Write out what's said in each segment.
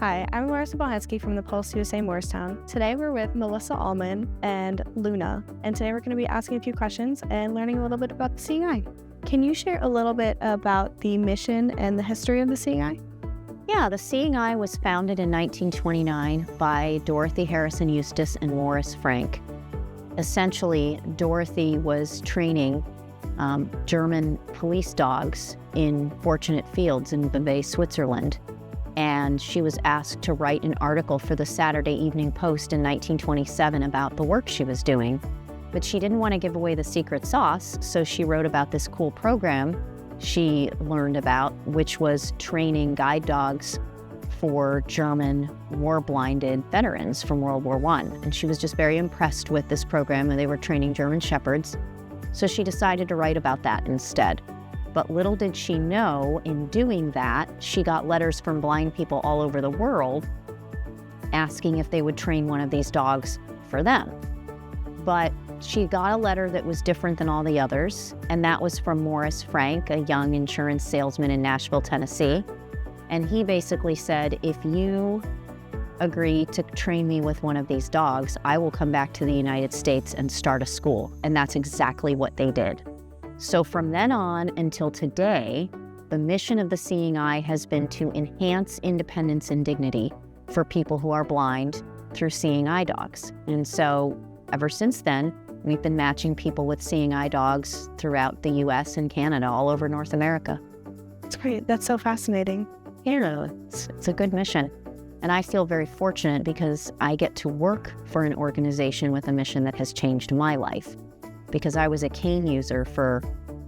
Hi, I'm Larissa Bolhetsky from the Pulse USA Morristown. Today we're with Melissa Allman and Luna, and today we're going to be asking a few questions and learning a little bit about the Seeing Eye. Can you share a little bit about the mission and the history of the Seeing Eye? Yeah, the Seeing Eye was founded in 1929 by Dorothy Harrison Eustace and Morris Frank. Essentially, Dorothy was training German police dogs in fortunate fields in Vevey, Switzerland. And she was asked to write an article for the Saturday Evening Post in 1927 about the work she was doing. But she didn't want to give away the secret sauce, so she wrote about this cool program she learned about, which was training guide dogs for German war-blinded veterans from World War I. And she was just very impressed with this program, and they were training German shepherds. So she decided to write about that instead. But little did she know, in doing that, she got letters from blind people all over the world asking if they would train one of these dogs for them. But she got a letter that was different than all the others, and that was from Morris Frank, a young insurance salesman in Nashville, Tennessee. And he basically said, if you agree to train me with one of these dogs, I will come back to the United States and start a school. And that's exactly what they did. So from then on until today, the mission of the Seeing Eye has been to enhance independence and dignity for people who are blind through Seeing Eye dogs. And so ever since then, we've been matching people with Seeing Eye dogs throughout the US and Canada, all over North America. That's great. That's so fascinating. Yeah, it's a good mission. And I feel very fortunate because I get to work for an organization with a mission that has changed my life. Because I was a cane user for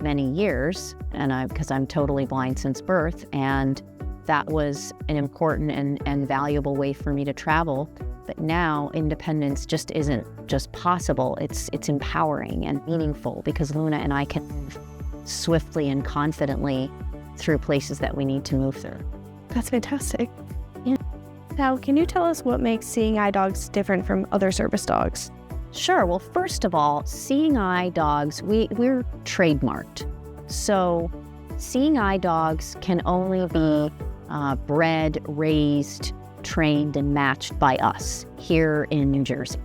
many years, and because I'm totally blind since birth, and that was an important and valuable way for me to travel. But now independence just isn't just possible, it's empowering and meaningful, because Luna and I can move swiftly and confidently through places that we need to move through. That's fantastic. Yeah. Now, can you tell us what makes Seeing Eye dogs different from other service dogs? Sure. Well, first of all, Seeing Eye dogs, we're trademarked. So Seeing Eye dogs can only be bred, raised, trained, and matched by us here in New Jersey.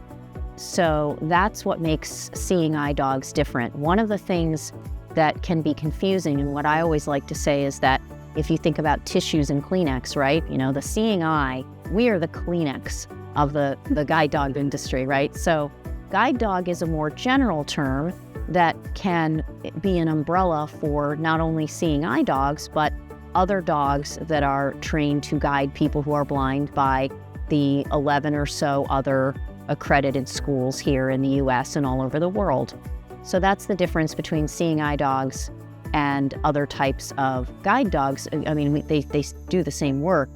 So that's what makes Seeing Eye dogs different. One of the things that can be confusing, and what I always like to say, is that if you think about tissues and Kleenex, right? You know, the Seeing Eye, we are the Kleenex of the guide dog industry, right? So guide dog is a more general term that can be an umbrella for not only Seeing Eye dogs, but other dogs that are trained to guide people who are blind by the 11 or so other accredited schools here in the US and all over the world. So that's the difference between Seeing Eye dogs and other types of guide dogs. I mean, they do the same work.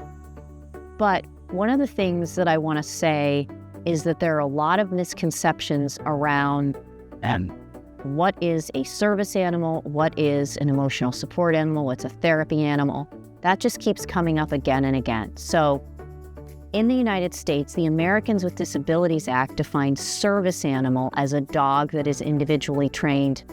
But one of the things that I want to say is that there are a lot of misconceptions around what is a service animal, what is an emotional support animal, what's a therapy animal. That just keeps coming up again and again. So in the United States, the Americans with Disabilities Act defines service animal as a dog that is individually trained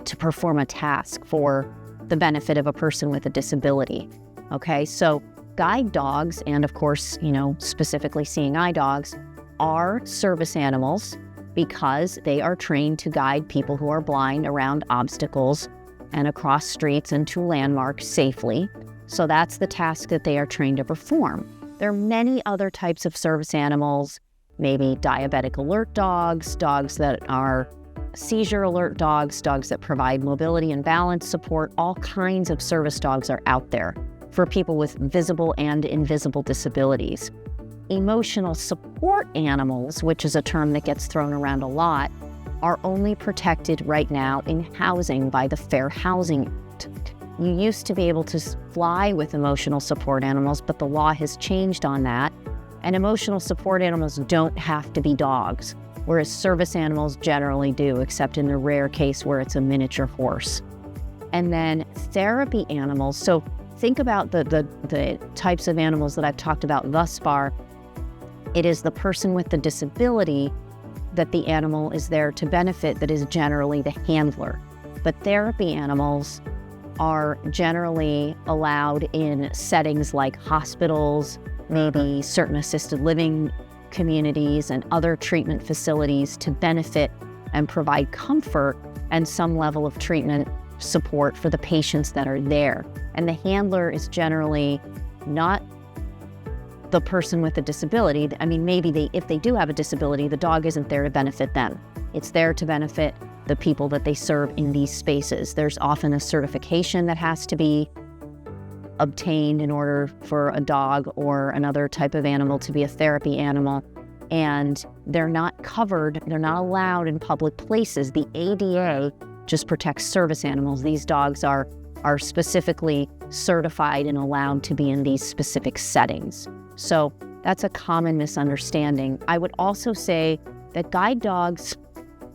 to perform a task for the benefit of a person with a disability. Okay, so guide dogs, and of course, specifically Seeing Eye dogs, are service animals because they are trained to guide people who are blind around obstacles and across streets and to landmarks safely. So that's the task that they are trained to perform. There are many other types of service animals, maybe diabetic alert dogs, dogs that are seizure alert dogs, dogs that provide mobility and balance support. All kinds of service dogs are out there for people with visible and invisible disabilities. Emotional support animals, which is a term that gets thrown around a lot, are only protected right now in housing by the Fair Housing Act. You used to be able to fly with emotional support animals, but the law has changed on that. And emotional support animals don't have to be dogs, whereas service animals generally do, except in the rare case where it's a miniature horse. And then therapy animals. So think about the types of animals that I've talked about thus far. It is the person with the disability that the animal is there to benefit that is generally the handler. But therapy animals are generally allowed in settings like hospitals, maybe certain assisted living communities and other treatment facilities to benefit and provide comfort and some level of treatment support for the patients that are there. And the handler is generally not the person with a disability. I mean, maybe if they do have a disability, the dog isn't there to benefit them. It's there to benefit the people that they serve in these spaces. There's often a certification that has to be obtained in order for a dog or another type of animal to be a therapy animal. And they're not covered, they're not allowed in public places. The ADA just protects service animals. These dogs are specifically certified and allowed to be in these specific settings. So that's a common misunderstanding. I would also say that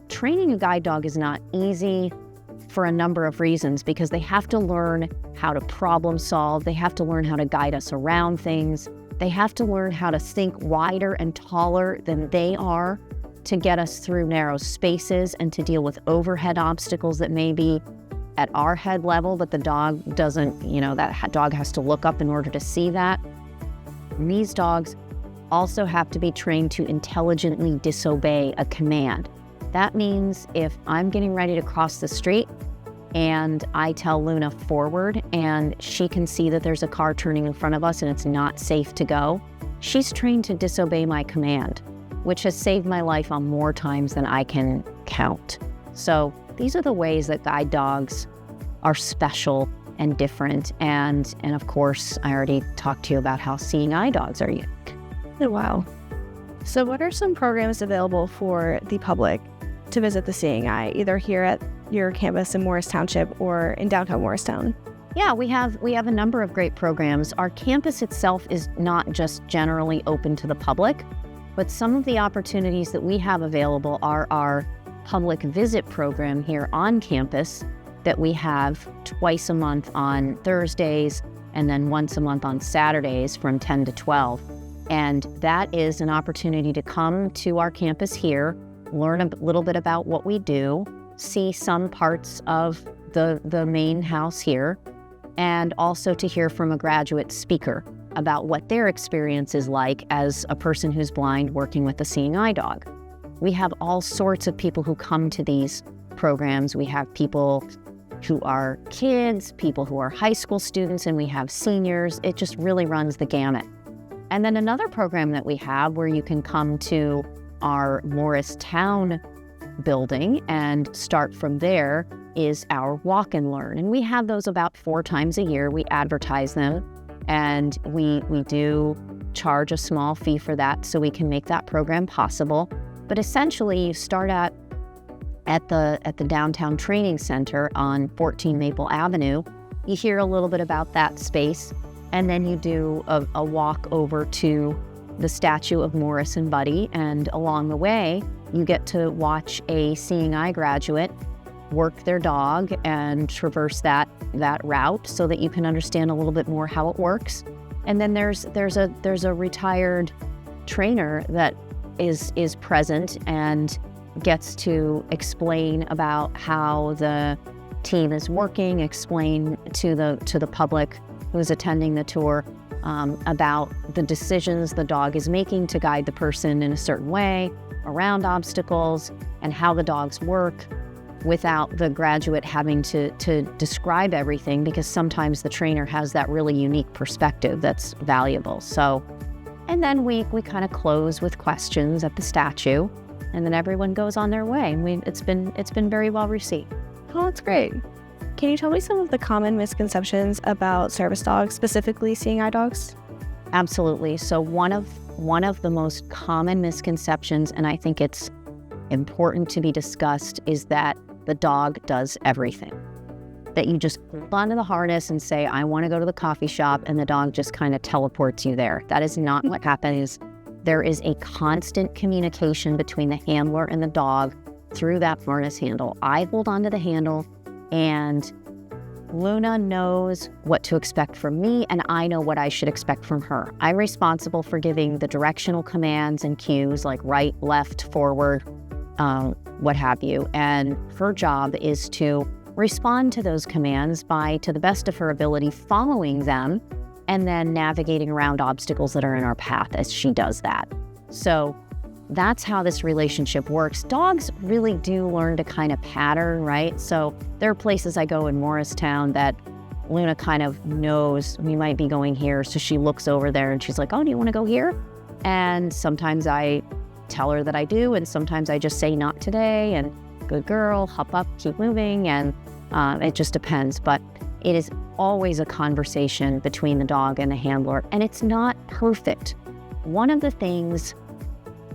training a guide dog is not easy for a number of reasons, because they have to learn how to problem solve. They have to learn how to guide us around things. They have to learn how to think wider and taller than they are to get us through narrow spaces and to deal with overhead obstacles that may be at our head level, but the dog doesn't, that dog has to look up in order to see that. And these dogs also have to be trained to intelligently disobey a command. That means if I'm getting ready to cross the street and I tell Luna forward and she can see that there's a car turning in front of us and it's not safe to go, she's trained to disobey my command, which has saved my life on more times than I can count. So these are the ways that guide dogs are special and different. And of course, I already talked to you about how seeing eye dogs are unique. Wow. So what are some programs available for the public to visit the Seeing Eye, either here at your campus in Morris Township or in downtown Morristown? Yeah, we have a number of great programs. Our campus itself is not just generally open to the public, but some of the opportunities that we have available are our public visit program here on campus that we have twice a month on Thursdays and then once a month on Saturdays from 10 to 12. And that is an opportunity to come to our campus here, learn a little bit about what we do, see some parts of the main house here, and also to hear from a graduate speaker about what their experience is like as a person who's blind working with a seeing eye dog. We have all sorts of people who come to these programs. We have people who are kids, people who are high school students, and we have seniors. It just really runs the gamut. And then another program that we have where you can come to our Morristown building and start from there is our Walk and Learn. And we have those about 4 times a year. We advertise them, and we do charge a small fee for that so we can make that program possible. But essentially, you start at the Downtown Training Center on 14 Maple Avenue. You hear a little bit about that space, and then you do a walk over to the statue of Morris and Buddy, and along the way, you get to watch a seeing eye graduate work their dog and traverse that route so that you can understand a little bit more how it works. And then there's a retired trainer that is present and gets to explain about how the team is working, explain to the public who's attending the tour about the decisions the dog is making to guide the person in a certain way around obstacles and how the dogs work without the graduate having to describe everything, because sometimes the trainer has that really unique perspective that's valuable. So, and then we kind of close with questions at the statue, and then everyone goes on their way. And it's been very well received. Oh, that's great. Can you tell me some of the common misconceptions about service dogs, specifically seeing eye dogs? Absolutely. So one of the most common misconceptions, and I think it's important to be discussed, is that the dog does everything. That you just hold onto the harness and say, I want to go to the coffee shop, and the dog just kind of teleports you there. That is not what happens. There is a constant communication between the handler and the dog through that harness handle. I hold onto the handle, and Luna knows what to expect from me, and I know what I should expect from her. I'm responsible for giving the directional commands and cues like right, left, forward, what have you. And her job is to respond to those commands by, to the best of her ability, following them and then navigating around obstacles that are in our path as she does that. So that's how this relationship works. Dogs really do learn to kind of pattern, right? So there are places I go in Morristown that Luna kind of knows we might be going here. So she looks over there and she's like, oh, do you want to go here? And sometimes I tell her that I do. And sometimes I just say not today and good girl, hop up, keep moving. And it just depends. But it is always a conversation between the dog and the handler. And it's not perfect. One of the things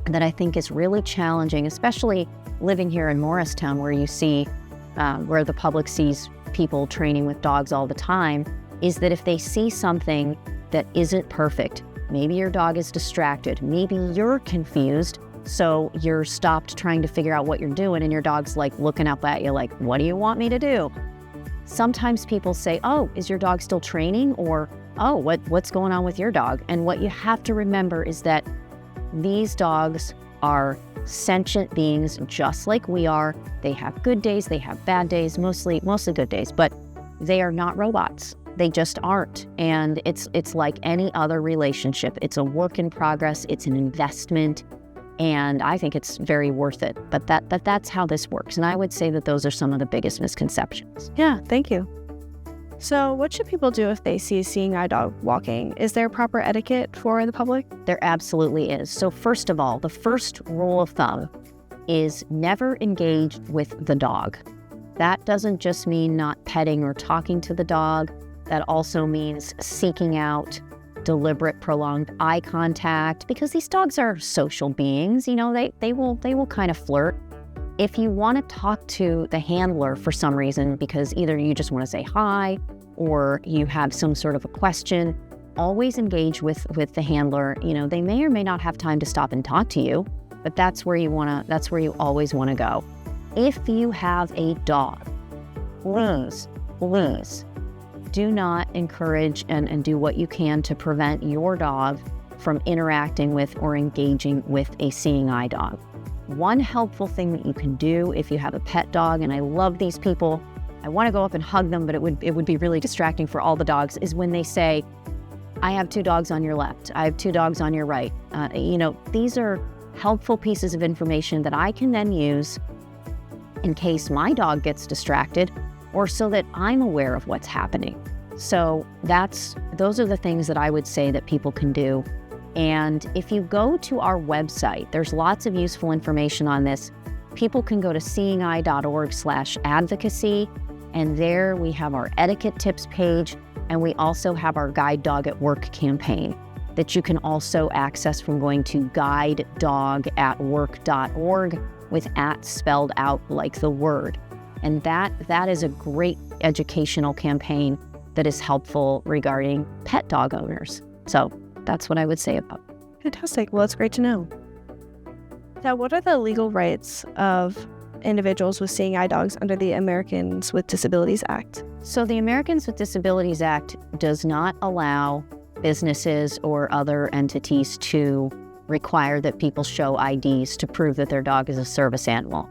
that I think is really challenging, especially living here in Morristown, where you see, where the public sees people training with dogs all the time, is that if they see something that isn't perfect, maybe your dog is distracted, maybe you're confused, so you're stopped trying to figure out what you're doing and your dog's like looking up at you like, what do you want me to do? Sometimes people say, oh, is your dog still training? Or, oh, what's going on with your dog? And what you have to remember is that these dogs are sentient beings just like we are. They have good days, they have bad days, mostly good days, but they are not robots. They just aren't. And it's like any other relationship. It's a work in progress, it's an investment, and I think it's very worth it. But that's how this works. And I would say that those are some of the biggest misconceptions. Yeah, thank you. So what should people do if they see a seeing eye dog walking? Is there proper etiquette for the public? There absolutely is. So first of all, the first rule of thumb is never engage with the dog. That doesn't just mean not petting or talking to the dog. That also means seeking out deliberate, prolonged eye contact, because these dogs are social beings. You know, they will kind of flirt. If you want to talk to the handler for some reason, because either you just want to say hi or you have some sort of a question, always engage with the handler. You know, they may or may not have time to stop and talk to you, but that's where you always want to go. If you have a dog, please do not encourage and do what you can to prevent your dog from interacting with or engaging with a seeing eye dog. One helpful thing that you can do if you have a pet dog, and I love these people, I want to go up and hug them, but it would be really distracting for all the dogs, is when they say, I have 2 dogs on your left, I have 2 dogs on your right. These are helpful pieces of information that I can then use in case my dog gets distracted, or so that I'm aware of what's happening. So those are the things that I would say that people can do. And if you go to our website, there's lots of useful information on this. People can go to seeingeye.org/advocacy, and there we have our etiquette tips page, and we also have our Guide Dog at Work campaign that you can also access from going to guidedogatwork.org with @ spelled out like the word. And that is a great educational campaign that is helpful regarding pet dog owners. So that's what I would say about it. Fantastic. Well, it's great to know. Now, what are the legal rights of individuals with seeing eye dogs under the Americans with Disabilities Act? So the Americans with Disabilities Act does not allow businesses or other entities to require that people show IDs to prove that their dog is a service animal.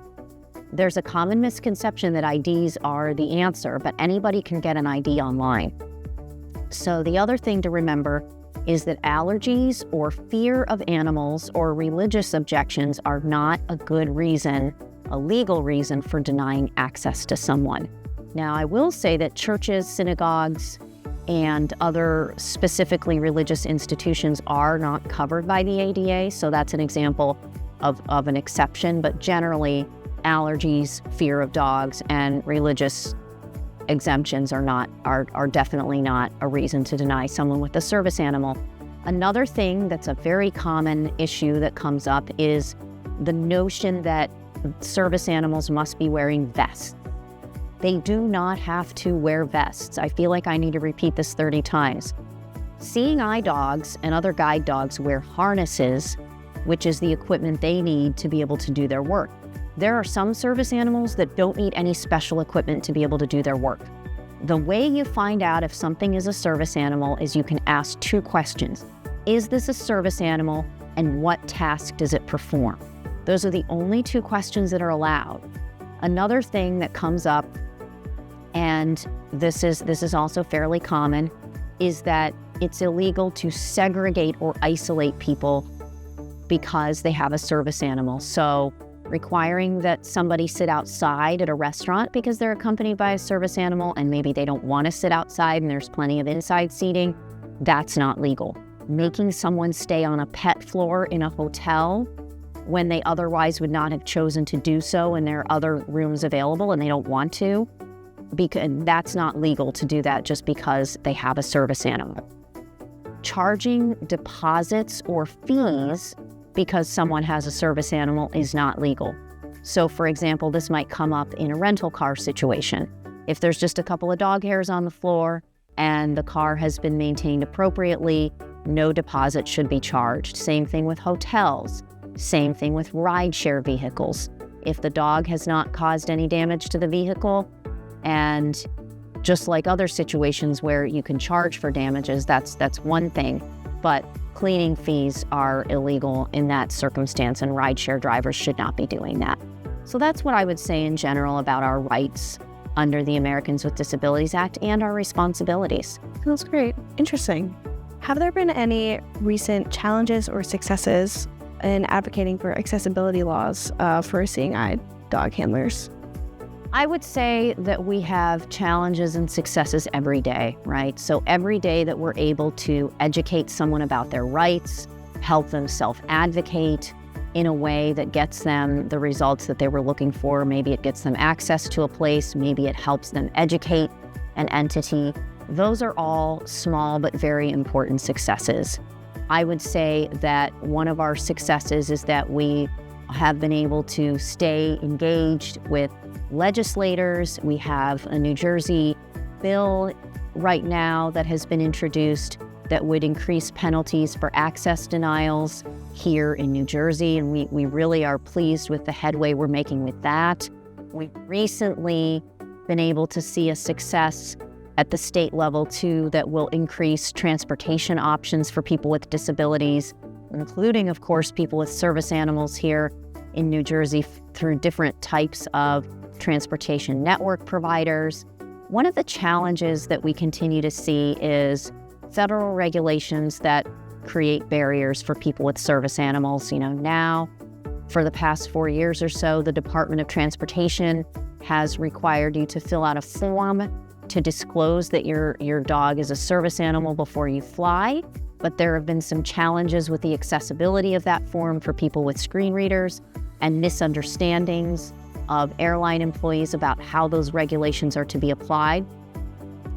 There's a common misconception that IDs are the answer, but anybody can get an ID online. So the other thing to remember is that allergies or fear of animals or religious objections are not a good reason, a legal reason for denying access to someone. Now, I will say that churches, synagogues, and other specifically religious institutions are not covered by the ADA, so that's an example of an exception, but generally allergies, fear of dogs, and religious exemptions are definitely not a reason to deny someone with a service animal. Another thing that's a very common issue that comes up is the notion that service animals must be wearing vests. They do not have to wear vests. I feel like I need to repeat this 30 times. Seeing eye dogs and other guide dogs wear harnesses, which is the equipment they need to be able to do their work. There are some service animals that don't need any special equipment to be able to do their work. The way you find out if something is a service animal is you can ask 2 questions. Is this a service animal, and what task does it perform? Those are the only 2 questions that are allowed. Another thing that comes up, and this is also fairly common, is that it's illegal to segregate or isolate people because they have a service animal. So requiring that somebody sit outside at a restaurant because they're accompanied by a service animal and maybe they don't want to sit outside and there's plenty of inside seating, that's not legal. Making someone stay on a pet floor in a hotel when they otherwise would not have chosen to do so and there are other rooms available and they don't want to, because that's not legal to do that just because they have a service animal. Charging deposits or fees because someone has a service animal is not legal. So for example, this might come up in a rental car situation. If there's just a couple of dog hairs on the floor and the car has been maintained appropriately, no deposit should be charged. Same thing with hotels. Same thing with rideshare vehicles. If the dog has not caused any damage to the vehicle, and just like other situations where you can charge for damages, that's one thing. But cleaning fees are illegal in that circumstance, and rideshare drivers should not be doing that. So that's what I would say in general about our rights under the Americans with Disabilities Act and our responsibilities. That's great. Interesting. Have there been any recent challenges or successes in advocating for accessibility laws for seeing eye dog handlers? I would say that we have challenges and successes every day, right? So every day that we're able to educate someone about their rights, help them self-advocate in a way that gets them the results that they were looking for. Maybe it gets them access to a place, maybe it helps them educate an entity. Those are all small but very important successes. I would say that one of our successes is that we have been able to stay engaged with legislators. We have a New Jersey bill right now that has been introduced that would increase penalties for access denials here in New Jersey, and we really are pleased with the headway we're making with that. We've recently been able to see a success at the state level too that will increase transportation options for people with disabilities, including, of course, people with service animals here in New Jersey through different types of transportation network providers. One of the challenges that we continue to see is federal regulations that create barriers for people with service animals. Now, for the past 4 years or so, the Department of Transportation has required you to fill out a form to disclose that your dog is a service animal before you fly. But there have been some challenges with the accessibility of that form for people with screen readers and misunderstandings of airline employees about how those regulations are to be applied.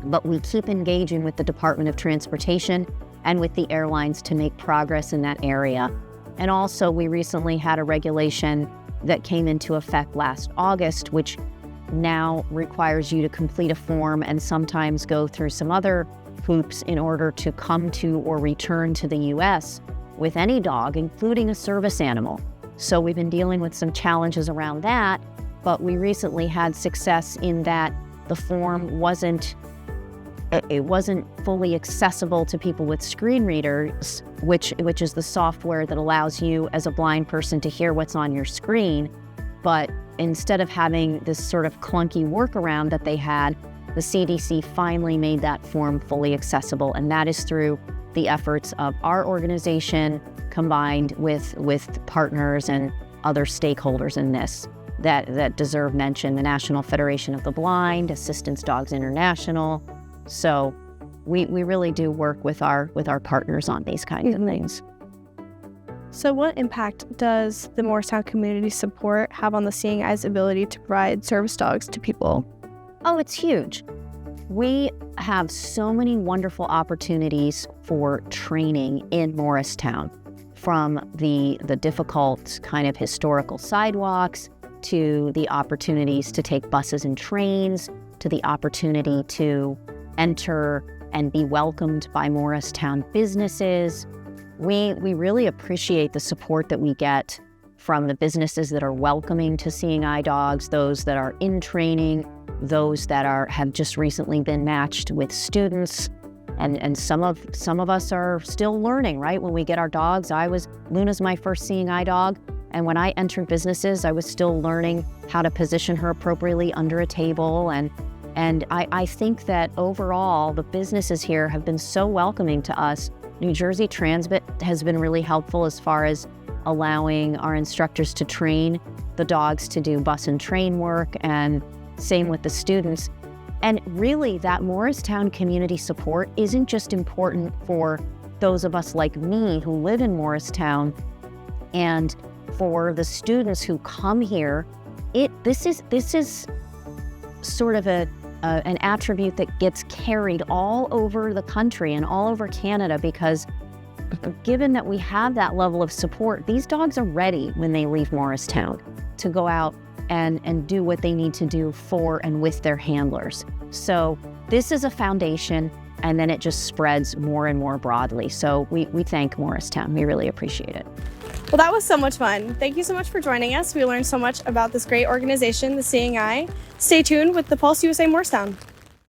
But we keep engaging with the Department of Transportation and with the airlines to make progress in that area. And also, we recently had a regulation that came into effect last August, which now requires you to complete a form and sometimes go through some other hoops in order to come to or return to the U.S. with any dog, including a service animal. So we've been dealing with some challenges around that, but we recently had success in that the form wasn't fully accessible to people with screen readers, which is the software that allows you as a blind person to hear what's on your screen. But instead of having this sort of clunky workaround that they had, the CDC finally made that form fully accessible, and that is through the efforts of our organization combined with partners and other stakeholders in this that deserve mention: the National Federation of the Blind, Assistance Dogs International. So we really do work with our partners on these kinds of things. So what impact does the Morristown community support have on the Seeing Eye's ability to provide service dogs to people? Oh, it's huge. We have so many wonderful opportunities for training in Morristown, from the difficult kind of historical sidewalks to the opportunities to take buses and trains, to the opportunity to enter and be welcomed by Morristown businesses. We really appreciate the support that we get from the businesses that are welcoming to Seeing Eye dogs, those that are in training, those that have just recently been matched with students, and some of us are still learning, right? When we get our dogs, Luna's my first Seeing Eye dog, and when I entered businesses, I was still learning how to position her appropriately under a table and And I think that overall, the businesses here have been so welcoming to us. New Jersey Transit has been really helpful as far as allowing our instructors to train the dogs to do bus and train work, and same with the students. And really, that Morristown community support isn't just important for those of us like me who live in Morristown, and for the students who come here. This is sort of an attribute that gets carried all over the country and all over Canada, because given that we have that level of support, these dogs are ready when they leave Morristown to go out and do what they need to do for and with their handlers. So this is a foundation, and then it just spreads more and more broadly. So we thank Morristown. We really appreciate it. Well, that was so much fun. Thank you so much for joining us. We learned so much about this great organization, the Seeing Eye. Stay tuned with the Pulse USA Morristown.